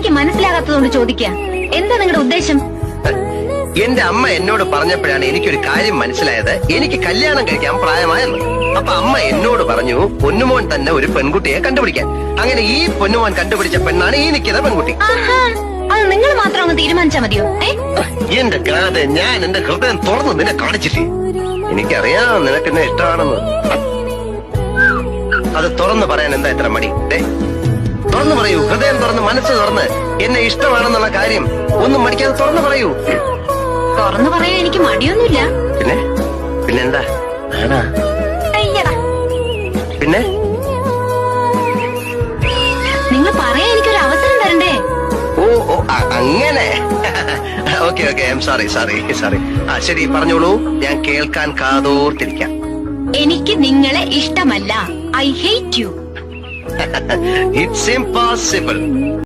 എനിക്ക് മനസ്സിലാകാത്തതുകൊണ്ട് ചോദിക്കുക. എന്താ നിങ്ങളുടെ ഉദ്ദേശം? എന്റെ അമ്മ എന്നോട് പറഞ്ഞപ്പോഴാണ് എനിക്കൊരു കാര്യം മനസ്സിലായത്. എനിക്ക് കല്യാണം കഴിക്കാൻ പ്രായമായെന്ന്. അപ്പൊ അമ്മ എന്നോട് പറഞ്ഞു പൊന്നുമോൻ തന്നെ ഒരു പെൺകുട്ടിയെ കണ്ടുപിടിക്കാൻ. അങ്ങനെ ഈ പൊന്നുമോൻ കണ്ടുപിടിച്ച പെണ്ണാണ് ഈ നിൽക്കുന്ന പെൺകുട്ടി. അത് നിങ്ങൾ മാത്രം ഒന്ന് തീരുമാനിച്ചാ മതിയോ? എന്റെ കഥ ഞാൻ എന്റെ ഹൃദയം തുറന്ന് നിന്നെ കാണിച്ചില്ലേ? എനിക്കറിയാം നിനക്കെന്നെ ഇഷ്ടമാണെന്ന്. അത് തുറന്നു പറയാൻ എന്താ ഇത്ര മടി? തുറന്നു പറയൂ, ഹൃദയം തുറന്ന് മനസ്സ് തുറന്ന് എന്നെ ഇഷ്ടമാണെന്നുള്ള കാര്യം ഒന്നും മടിക്കാതെ തുറന്നു പറയൂ. തുറന്നു പറയാൻ എനിക്ക് മടിയൊന്നുമില്ല. പിന്നെന്താ? പിന്നെ നിങ്ങൾ പറയാൻ എനിക്കൊരു അവസരം തരണ്ടേ? ഓ അങ്ങനെ. Okay I am sorry. ശരി, പറഞ്ഞോളൂ, ഞാൻ കേൾക്കാൻ കാതോർത്തിരിക്കാം. എനിക്ക് നിങ്ങളെ ഇഷ്ടമല്ല. I hate you. It's impossible.